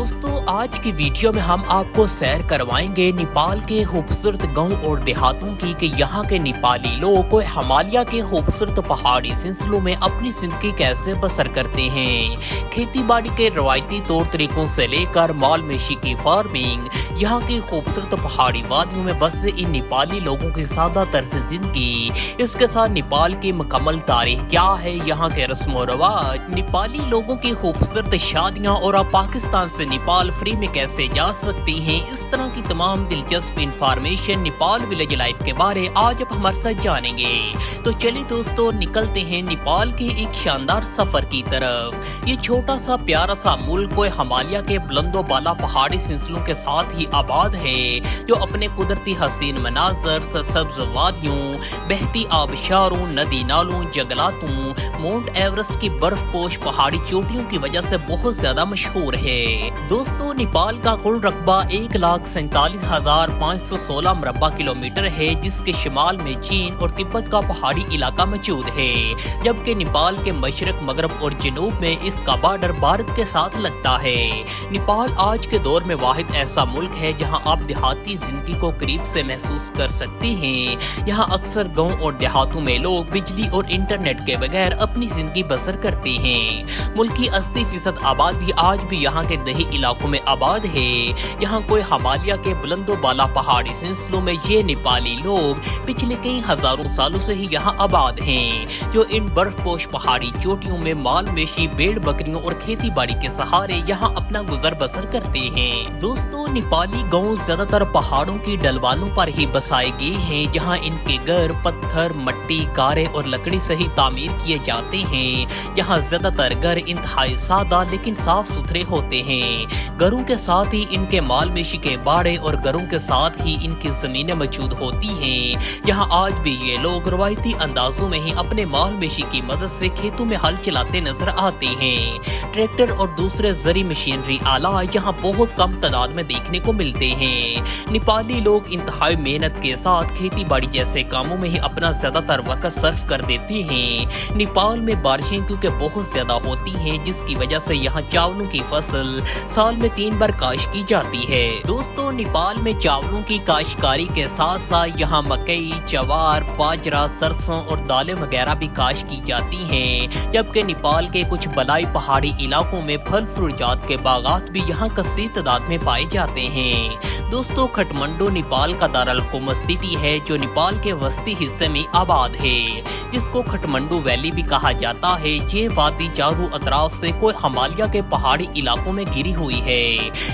दोस्तों आज की वीडियो में हम आपको सैर करवाएंगे नेपाल के खूबसूरत गांव और देहातों की कि यहाँ के नेपाली लोग को हिमालय के खूबसूरत पहाड़ी सिलसिलों में अपनी जिंदगी कैसे बसर करते हैं। खेती बाड़ी के रवायती तौर तरीकों से लेकर माल मवेशी की फार्मिंग, यहाँ की खूबसूरत पहाड़ी वादियों में बसे इन नेपाली लोगों की सादा तर्ज जिंदगी, इसके साथ नेपाल की मुकम्मल तारीख क्या है, यहाँ के रस्म और रवाज, नेपाली लोगों की खूबसूरत शादियाँ और आप पाकिस्तान से नेपाल फ्री में कैसे जा सकते हैं। इस तरह की तमाम दिलचस्प इंफॉर्मेशन नेपाल विलेज लाइफ के बारे आज आप हमारे साथ जानेंगे। तो चलिए दोस्तों निकलते हैं नेपाल के एक शानदार सफर की तरफ। ये छोटा सा प्यारा सा मुल्क कोई हिमालय के बुलंदो बाला पहाड़ी सिलसिलों के साथ ही आबाद है, जो अपने कुदरती हसीन मनाजर, सब्ज वादियों, बहती आबशारों, नदी नालों, जंगलातों, माउंट एवरेस्ट की बर्फपोश पहाड़ी चोटियों की वजह से बहुत ज्यादा मशहूर है। दोस्तों नेपाल का कुल रकबा 1,47,516 मुरब्बा किलोमीटर है, जिसके शिमाल में चीन और तिब्बत का पहाड़ी इलाका मौजूद है, जबकि नेपाल के मशरक, मगरब और जनूब में इसका बॉर्डर भारत के साथ लगता है। नेपाल आज के दौर में वाहिद ऐसा मुल्क है जहां आप देहाती जिंदगी को करीब से महसूस कर सकते हैं। यहाँ अक्सर गाँव और देहातों में लोग बिजली और इंटरनेट के बगैर अपनी जिंदगी बसर करते हैं। मुल्क की 80% आबादी आज भी यहाँ के दही इलाकों में आबाद है। यहाँ कोई हिमालय के बुलंदो बाला पहाड़ी सिलसिलों में ये नेपाली लोग पिछले कई हजारों सालों से ही यहाँ आबाद हैं, जो इन बर्फपोश पहाड़ी चोटियों में माल मवेशी, भेड़ बकरियों और खेती बाड़ी के सहारे यहाँ अपना गुजर बसर करते हैं। दोस्तों नेपाली गाँव ज्यादातर पहाड़ों की ढलवानों पर ही बसाए गए हैं, जहाँ इनके घर पत्थर, मट्टी, गारे और लकड़ी से ही तामीर किए जाते हैं। यहाँ ज्यादातर घर इंतहाई सादा लेकिन साफ सुथरे होते हैं। घरों के साथ ही इनके माल मवेशी के बाड़े और घरों के साथ ही इनकी जमीनें मौजूद होती हैं। यहाँ आज भी ये लोग रवायती अंदाजों में ही अपने माल मवेशी की मदद से खेतों में हल चलाते नजर आते हैं। ट्रैक्टर और दूसरे जरी मशीनरी आला यहाँ बहुत कम तादाद में देखने को मिलते हैं। नेपाली लोग इंतहाई मेहनत के साथ खेती बाड़ी जैसे कामों में ही अपना ज्यादातर वक्त सर्फ कर देते हैं। नेपाल में बारिशें क्योंकि बहुत ज्यादा होती हैं, जिसकी वजह से यहाँ चावलों की फसल साल में 3 बार काश्त की जाती है। दोस्तों नेपाल में चावलों की काश्तकारी के साथ साथ यहाँ मकई, जवार, बाजरा, सरसों और दालें वगैरह भी काश्त की जाती हैं, जबकि नेपाल के कुछ बलाई पहाड़ी इलाकों में फल फ्रूट जात के बागात भी यहाँ कसीर तादाद में पाए जाते हैं। दोस्तों काठमांडू नेपाल का दारुल हुकूमत सिटी है, जो नेपाल के वस्ती हिस्से में आबाद है, जिसको काठमांडू वैली भी कहा जाता है। ये वादी चारों अतराफ से कोई हिमालय के पहाड़ी इलाकों में घिरी हुई है।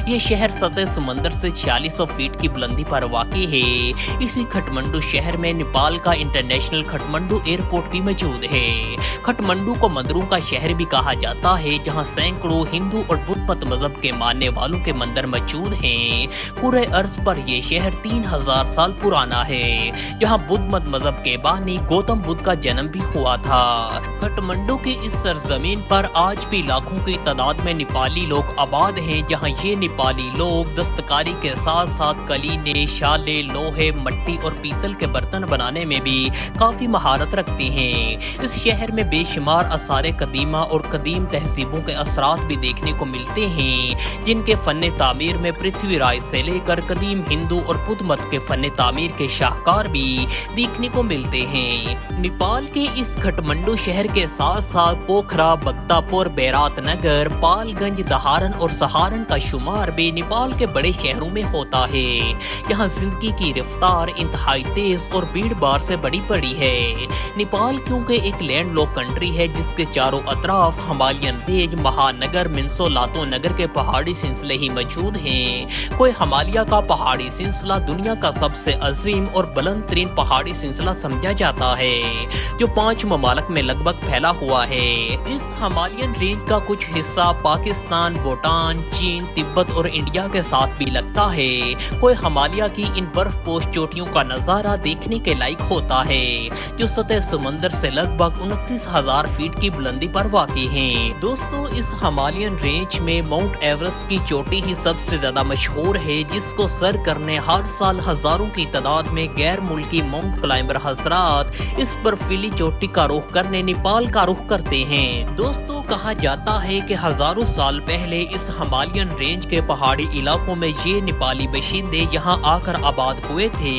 ये शहर सतह समंदर से 4600 फीट की बुलंदी पर वाक़ई है। इसी काठमांडू शहर में नेपाल का इंटरनेशनल काठमांडू एयरपोर्ट भी मौजूद है। काठमांडू को मंदिरों का शहर भी कहा जाता है, जहां सैकड़ों हिंदू और बुद्ध मत मजहब के मानने वालों के मंदिर मौजूद हैं। पूरे अर्ज पर यह शहर 3000 साल पुराना है। यहाँ बुद्ध मत मजहब के बानी गौतम बुद्ध का जन्म भी हुआ था। काठमांडू की इस सरजमीन पर आज भी लाखों की तादाद में नेपाली लोग आबाद हैं, जहां ये नेपाली लोग दस्तकारी के साथ साथ कलीने, शाले, लोहे, मट्टी और पीतल के बर्तन बनाने में भी काफी महारत रखते हैं। इस शहर में बेशुमार आसारे कदीमा और कदीम तहजीबों के असरात भी देखने को मिलते हैं, जिनके फन्ने तामीर में पृथ्वीराज से लेकर कदीम हिंदू और बुद्ध मत के फन्ने तामीर के शाहकार भी देखने को मिलते हैं। नेपाल के इस काठमांडू शहर के साथ साथ पोखरा, बख्तापुर, बैरात नगर, पालगंज, दहारन और सहारन का शुमार भी नेपाल के बड़े शहरों में होता है। यहाँ जिंदगी की रफ्तार इंतहाई तेज और भीड़ भाड़ से बड़ी पड़ी है। नेपाल क्योंकि एक लैंड लॉक कंट्री है, जिसके चारों अतराफ हिमालयन रेंज, महानगर, मिन्सो लातो नगर के पहाड़ी सिलसिले ही मौजूद हैं। कोई हिमालय का पहाड़ी सिलसिला दुनिया का सबसे अजीम और बुलंद तरीन पहाड़ी सिलसिला समझा जाता है, जो 5 ममालिक में लगभग फैला हुआ है। इस हिमालयन रेंज का कुछ हिस्सा पाकिस्तान, भूटान, चीन, तिब्बत और इंडिया के साथ भी लगता है। कोई हिमालय की इन बर्फपोश चोटियों का नजारा देखने के लायक होता है, जो सतह समंदर से लगभग 29,000 फीट की बुलंदी पर वाक़ई है। दोस्तों इस हिमालयन रेंज में माउंट एवरेस्ट की चोटी ही सबसे ज्यादा मशहूर है, जिसको सर करने हर साल हजारों की तादाद में गैर मुल्की माउंट क्लाइंबर हजरात इस बर्फीली चोटी का रुख करने नेपाल का रुख करते हैं। दोस्तों کہا جاتا ہے کہ ہزاروں سال پہلے اس ہمالین رینج کے پہاڑی علاقوں میں یہ نیپالی باشندے یہاں آ کر آباد ہوئے تھے،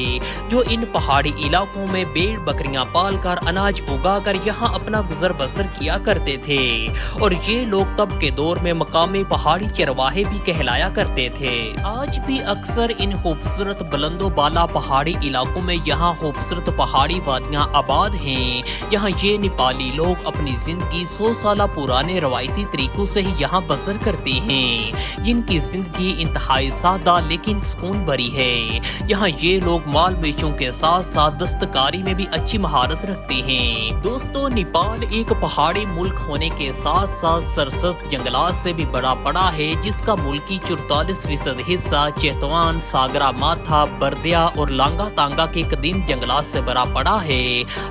جو ان پہاڑی علاقوں میں بھیڑ بکریاں پال کر اناج اگا کر یہاں اپنا گزر بسر کیا کرتے تھے، اور یہ لوگ تب کے دور میں مقامی پہاڑی چرواہے بھی کہلایا کرتے تھے۔ آج بھی اکثر ان خوبصورت بلند و بالا پہاڑی علاقوں میں یہاں خوبصورت پہاڑی وادیاں آباد ہیں۔ یہاں یہ نیپالی لوگ اپنی زندگی 100 سالہ پرانے روایتی طریقوں سے ہی یہاں بسر کرتے ہیں، جن کی زندگی انتہائی سادہ لیکن سکون بھری ہے۔ یہاں یہ لوگ مال بیچوں کے ساتھ ساتھ دستکاری میں بھی اچھی مہارت رکھتے ہیں۔ دوستو، نیپال ایک پہاڑی ملک ہونے کے ساتھ ساتھ سرسبز جنگلات سے بھی بڑا پڑا ہے، جس کا ملکی 44% حصہ چیتوان، ساگرا ماتھا، بردیا اور لانگا تانگا کے قدیم جنگلات سے بھرا پڑا ہے۔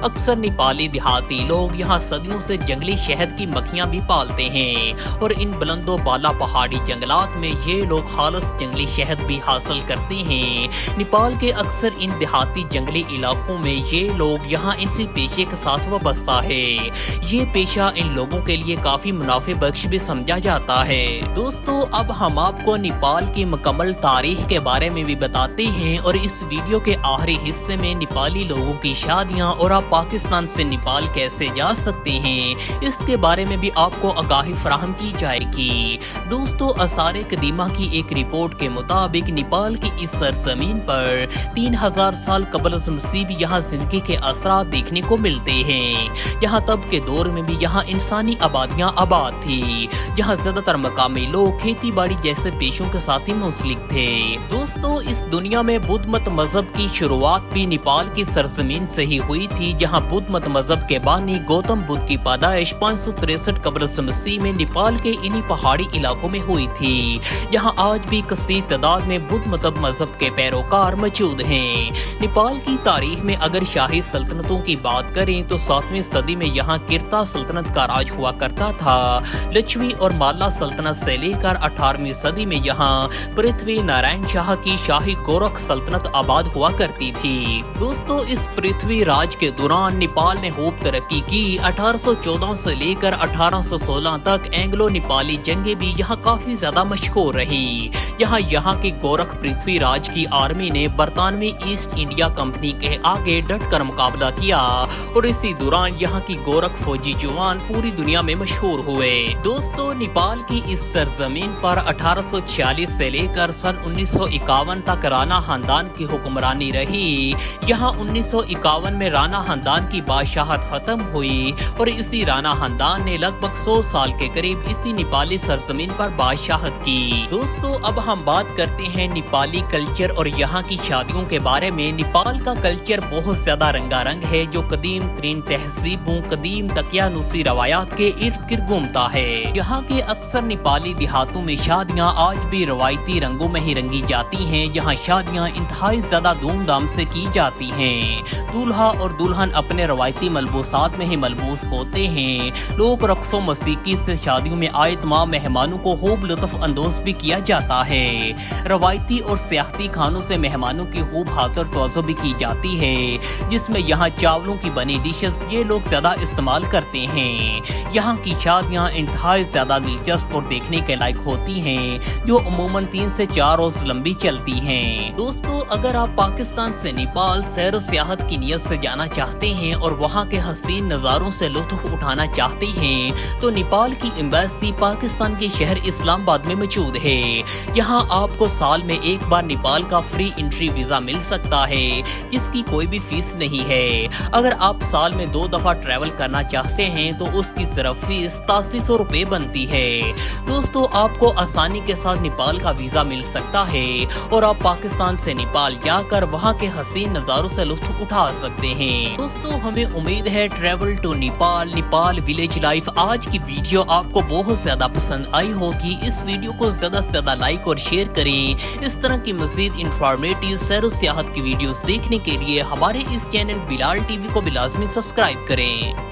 اکثر نیپالی دیہاتی لوگ یہاں صدیوں سے جنگلی شہد کی مکھیاں بھی پالتے ہیں، اور ان بلند و بالا پہاڑی جنگلات میں یہ لوگ خالص جنگلی شہد بھی حاصل کرتے ہیں۔ نیپال کے اکثر ان دیہاتی جنگلی علاقوں میں یہ لوگ یہاں اسی پیشے کے ساتھ وابستہ ہے۔ یہ پیشہ ان لوگوں کے لیے کافی منافع بخش بھی سمجھا جاتا ہے۔ دوستو، اب ہم آپ کو نیپال کی مکمل تاریخ کے بارے میں بھی بتاتے ہیں، اور اس ویڈیو کے آخری حصے میں نیپالی لوگوں کی شادیاں اور آپ پاکستان سے نیپال کیسے جا سکتے ہیں، اس کے بارے میں بھی آپ کو آگاہی فراہم کی جائے گی۔ دوستو، آثار قدیمہ کی ایک رپورٹ کے مطابق نیپال کی اس سرزمین پر 3000 سال قبل از مسیح بھی یہاں زندگی کے اثرات دیکھنے کو ملتے ہیں۔ یہاں تب کے دور میں بھی یہاں انسانی آبادیاں آباد تھی، جہاں زیادہ تر مقامی لوگ کھیتی باڑی جیسے پیشوں کے ساتھ ہی منسلک تھے۔ دوستو، اس دنیا میں بدھ مت مذہب کی شروعات بھی نیپال کی سرزمین سے ہی ہوئی تھی، جہاں بدھ مت مذہب کے بانی گوتم بدھ کی پیدائش 563 قبل از مسیح میں نیپال کے انہی پہاڑی علاقوں میں ہوئی تھی۔ یہاں آج بھی کثیر تعداد میں بدھ مذہب کے پیروکار موجود ہیں۔ نیپال کی تاریخ میں اگر شاہی سلطنتوں کی بات کریں تو 7ویں صدی میں یہاں کرتا سلطنت کا راج ہوا کرتا تھا۔ لچوی اور مالا سلطنت سے لے کر 18ویں صدی میں یہاں پرتھوی نارائن شاہ کی شاہی گورکھ سلطنت آباد ہوا کرتی تھی۔ دوستو، اس پرتھوی راج کے دوران نیپال نے خوب ترقی کی۔ 1814 سے لے کر 1816 تک اینگلو نیپالی جنگیں بھی یہاں کافی زیادہ مشہور رہی۔ یہاں کی گورکھ پرتھوی راج کی آرمی نے برطانوی ایسٹ انڈیا کمپنی کے آگے ڈٹ کر مقابلہ کیا، اور اسی دوران یہاں کی گورکھ فوجی جوان پوری دنیا میں مشہور ہوئے۔ دوستو، نیپال کی اس سرزمین پر 1846 سے لے کر سن 1951 تک رانا خاندان کی حکمرانی رہی۔ یہاں 1951 میں رانا خاندان کی بادشاہت ختم ہوئی، اور اسی رانا خاندان نے لگ بھگ 100 سال کے قریب اسی نیپالی سرزمین پر بادشاہت کی۔ دوستو، اب ہم بات کرتے ہیں نیپالی کلچر اور یہاں کی شادیوں کے بارے میں۔ نیپال کا کلچر بہت زیادہ رنگا رنگ ہے، جو قدیم ترین تہذیبوں، قدیم دقیانوسی روایات کے ارد گرد گھومتا ہے۔ یہاں کے اکثر نیپالی دیہاتوں میں شادیاں آج بھی روایتی رنگوں میں ہی رنگی جاتی ہیں۔ یہاں شادیاں انتہائی زیادہ دھوم دھام سے کی جاتی ہیں۔ دولہا اور دلہن اپنے روایتی ملبوسات میں ہی ملبوس ہوتے ہیں۔ لوک رقص و موسیقی سے شادیوں میں آئے تمام مہمانوں کو خوب لطف اندوز بھی کیا جاتا ہے۔ روایتی اور سیاحتی کھانوں سے مہمانوں کی خوب خاطر توجہ بھی کی جاتی ہے، جس میں یہاں چاولوں کی بنی ڈشز یہ لوگ زیادہ استعمال کرتے ہیں۔ یہاں کی شادیاں انتہائی زیادہ دلچسپ اور دیکھنے کے لائق ہوتی ہیں، جو عموماً 3 سے 4 روز لمبی چلتی ہیں۔ دوستو، اگر آپ پاکستان سے نیپال سیر و سیاحت کی نیت سے جانا چاہتے ہیں اور وہاں کے حسین نظاروں سے لطف اٹھانا چاہتے ہیں تو نیپال کی ایمبیسی پاکستان کے شہر اسلام آباد میں موجود ہے۔ یہاں آپ کو سال میں ایک بار نیپال کا فری انٹری ویزا مل سکتا ہے، جس کی کوئی بھی فیس نہیں ہے۔ اگر آپ سال میں 2 دفعہ ٹریول کرنا چاہتے ہیں تو اس کی صرف فیس 8300 روپے بنتی ہے۔ دوستو، آپ کو آسانی کے ساتھ نیپال کا ویزا مل سکتا ہے، اور آپ پاکستان سے نیپال جا کر وہاں کے حسین نظاروں سے لطف اٹھا سکتے ہیں۔ دوستو، ہمیں امید ہے travel to Nepal village life آج کی ویڈیو آپ کو بہت زیادہ پسند آئی ہوگی۔ اس ویڈیو کو زیادہ سے زیادہ لائک اور شیئر کریں۔ اس طرح کی مزید انفارمیٹیو سیر و سیاحت کی ویڈیوز دیکھنے کے لیے ہمارے اس چینل بلال ٹی وی کو بھی لازمی سبسکرائب کریں۔